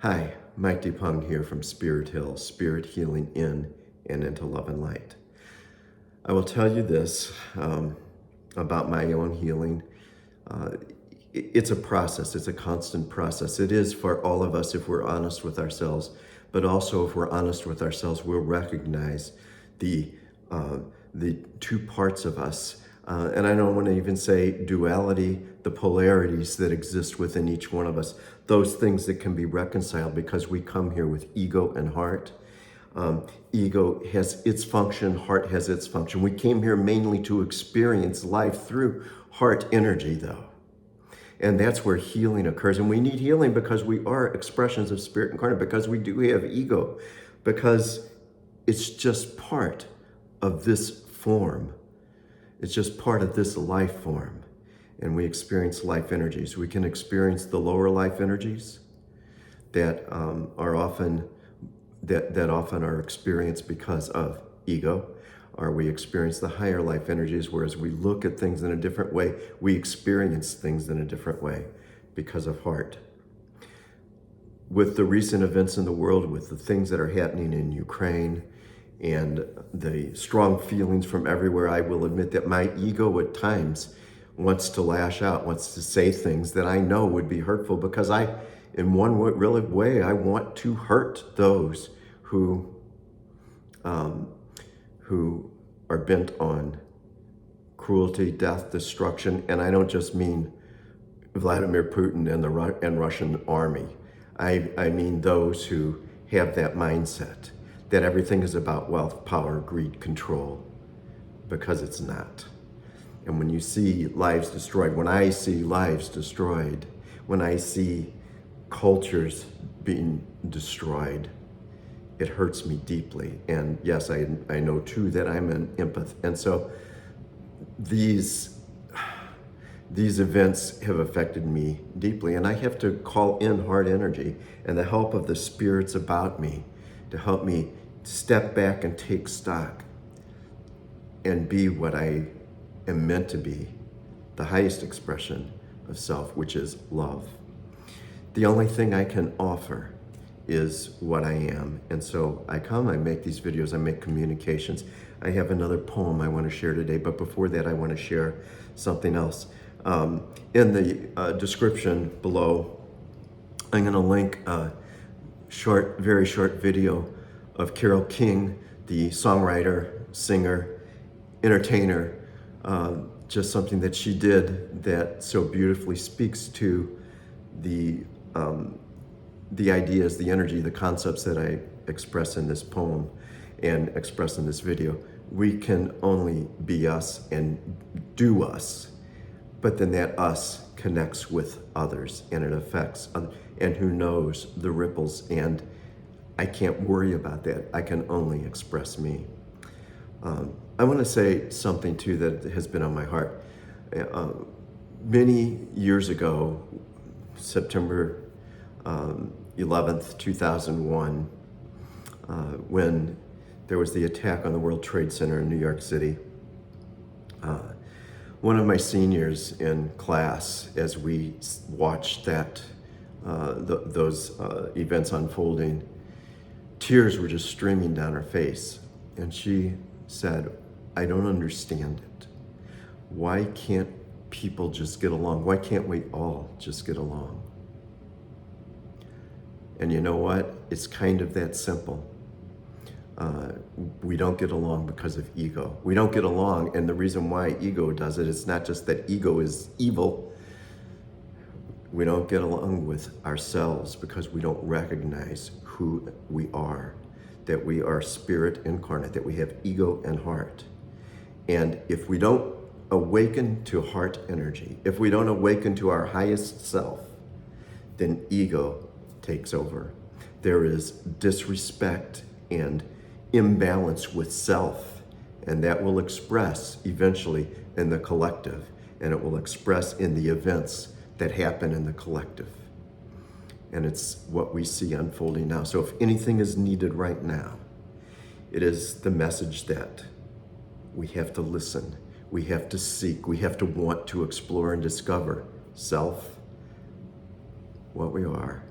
Hi, Mike DePung here from Spirit Hill, Spirit Healing in and into Love and Light. I will tell you this about my own healing. It's a process. It's a constant process. It is for all of us if we're honest with ourselves, but also if we're honest with ourselves, we'll recognize the two parts of us. And I don't want to even say duality, the polarities that exist within each one of us, those things that can be reconciled because we come here with ego and heart. Ego has its function, heart has its function. We came here mainly to experience life through heart energy, though. And that's where healing occurs. And we need healing because we are expressions of spirit incarnate, because we do have ego, because it's just part of this form. It's just part of this life form. And we experience life energies. We can experience the lower life energies that are often are experienced because of ego, or we experience the higher life energies, whereas we look at things in a different way, we experience things in a different way because of heart. With the recent events in the world, with the things that are happening in Ukraine, and the strong feelings from everywhere, I will admit that my ego at times wants to lash out, wants to say things that I know would be hurtful, because in one way, I want to hurt those who are bent on cruelty, death, destruction. And I don't just mean Vladimir Putin and Russian army. I mean those who have that mindset that everything is about wealth, power, greed, control, because it's not. And when you see lives destroyed, when I see lives destroyed, when I see cultures being destroyed, it hurts me deeply. And yes, I know too that I'm an empath. And so these events have affected me deeply. And I have to call in heart energy and the help of the spirits about me to help me step back and take stock and be what I am meant to be, the highest expression of self, which is love. The only thing I can offer is what I am. And so I make these videos, I make communications. I have another poem I want to share today, but before that, I want to share something else. In the description below, I'm going to link a very short video of Carole King, the songwriter, singer, entertainer, just something that she did that so beautifully speaks to the ideas, the energy, the concepts that I express in this poem and express in this video. We can only be us and do us, but then that us connects with others and it affects others, and who knows the ripples, and I can't worry about that. I can only express me. I want to say something too that has been on my heart. Many years ago, September 11th, 2001, when there was the attack on the World Trade Center in New York City. One of my seniors in class, as we watched those events unfolding, tears were just streaming down her face. And she said, "I don't understand it. Why can't people just get along? Why can't we all just get along?" And you know what? It's kind of that simple. We don't get along because of ego. We don't get along, and the reason why ego does it is not just that ego is evil. We don't get along with ourselves because we don't recognize who we are, that we are spirit incarnate, that we have ego and heart. And if we don't awaken to heart energy, if we don't awaken to our highest self, then ego takes over. There is disrespect and imbalance with self, and that will express eventually in the collective, and it will express in the events that happen in the collective. And it's what we see unfolding now. So if anything is needed right now, it is the message that we have to listen, we have to seek, we have to want to explore and discover self, what we are,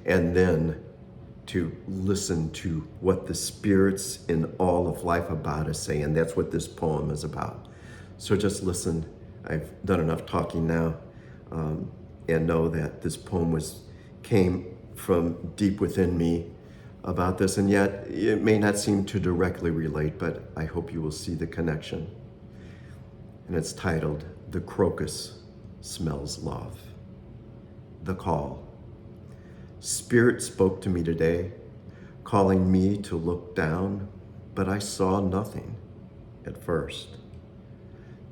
and then to listen to what the spirits in all of life about us say. And that's what this poem is about. So just listen. I've done enough talking now, and know that this poem came from deep within me about this, and yet it may not seem to directly relate, but I hope you will see the connection. And it's titled, "The Crocus Smells Love." The call. Spirit spoke to me today, calling me to look down, but I saw nothing at first.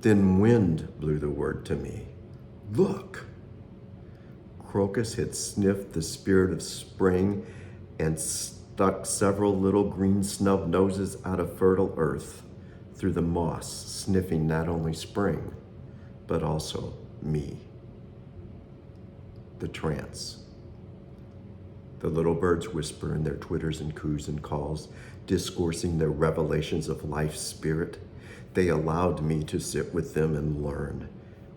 Then wind blew the word to me, "Look." Crocus had sniffed the spirit of spring and stuck several little green snub noses out of fertile earth through the moss, sniffing not only spring, but also me. The trance. The little birds whisper in their twitters and coos and calls, discoursing their revelations of life's spirit. They allowed me to sit with them and learn.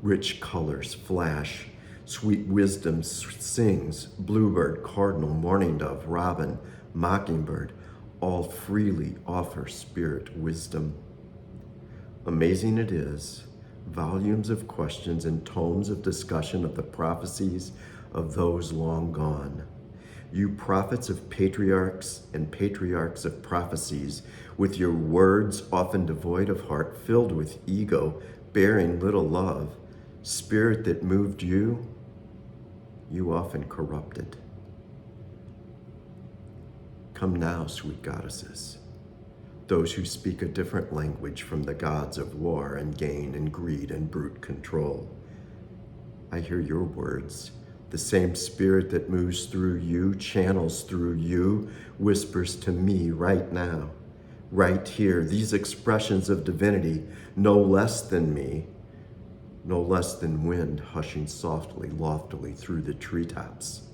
Rich colors flash, sweet wisdom sings, bluebird, cardinal, mourning dove, robin, mockingbird, all freely offer spirit wisdom. Amazing it is, volumes of questions and tomes of discussion of the prophecies of those long gone. You prophets of patriarchs and patriarchs of prophecies, with your words often devoid of heart, filled with ego, bearing little love, spirit that moved you, you often corrupted. Come now, sweet goddesses, those who speak a different language from the gods of war and gain and greed and brute control. I hear your words. The same spirit that moves through you, channels through you, whispers to me right now, right here. These expressions of divinity, no less than me, no less than wind hushing softly, loftily through the treetops.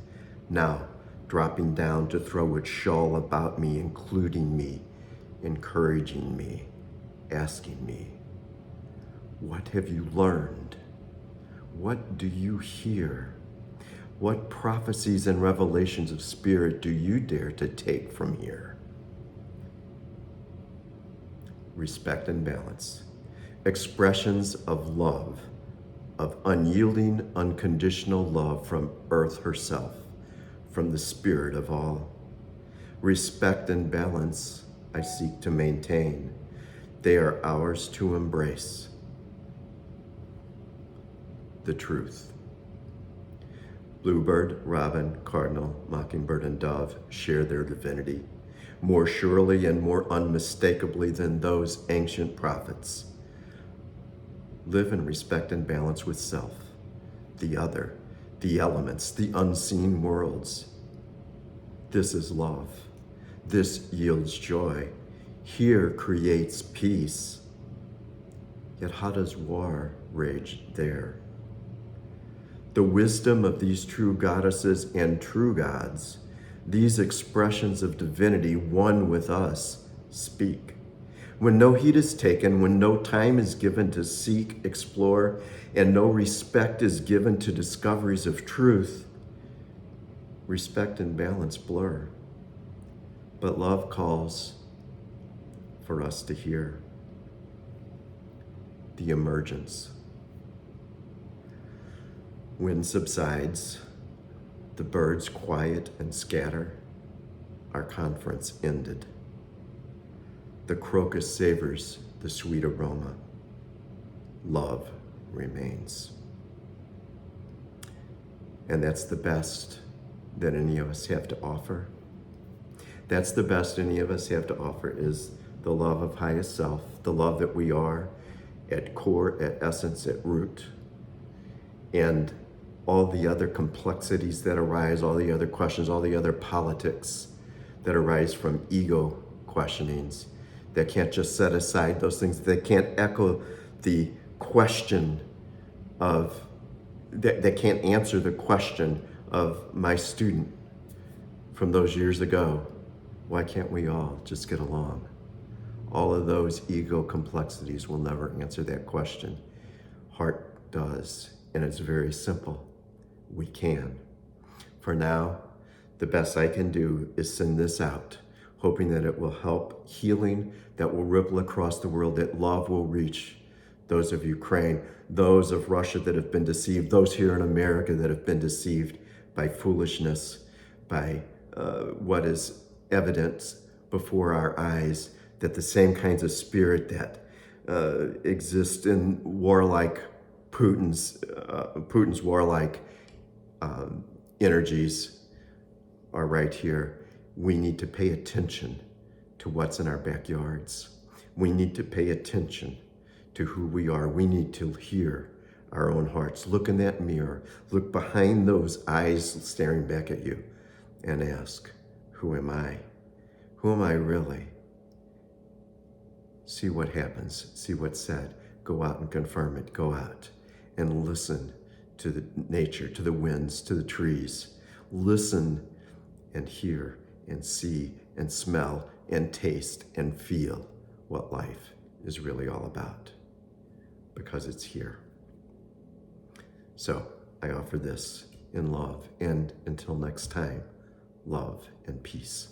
Now, dropping down to throw its shawl about me, including me, encouraging me, asking me, what have you learned? What do you hear? What prophecies and revelations of spirit do you dare to take from here? Respect and balance. Expressions of love, of unyielding, unconditional love from Earth herself, from the spirit of all. Respect and balance I seek to maintain. They are ours to embrace. The truth. Bluebird, robin, cardinal, mockingbird, and dove share their divinity more surely and more unmistakably than those ancient prophets. Live in respect and balance with self, the other, the elements, the unseen worlds. This is love. This yields joy. Here creates peace. Yet how does war rage there? The wisdom of these true goddesses and true gods, these expressions of divinity, one with us, speak. When no heed is taken, when no time is given to seek, explore, and no respect is given to discoveries of truth, respect and balance blur. But love calls for us to hear. The emergence. Wind subsides, the birds quiet and scatter. Our conference ended. The crocus savors the sweet aroma. Love remains. And that's the best that any of us have to offer. That's the best any of us have to offer, is the love of highest self, the love that we are at core, at essence, at root. And all the other complexities that arise, all the other questions, all the other politics that arise from ego questionings that can't just set aside those things, that can't echo the question of, that can't answer the question of my student from those years ago. Why can't we all just get along? All of those ego complexities will never answer that question. Heart does, and it's very simple. We can. For now, The best I can do is send this out, hoping that it will help healing, that will ripple across the world, that love will reach those of Ukraine, those of Russia that have been deceived, those here in America that have been deceived by foolishness, by what is evident before our eyes, that the same kinds of spirit that exist in warlike Putin's warlike energies are right here. We need to pay attention to what's in our backyards. We need to pay attention to who we are. We need to hear our own hearts. Look in that mirror. Look behind those eyes staring back at you and ask, who am I? Who am I really? See what happens. See what's said. Go out and confirm it. Go out and listen to the nature, to the winds, to the trees. Listen and hear and see and smell and taste and feel what life is really all about, because it's here. So I offer this in love, and until next time, love and peace.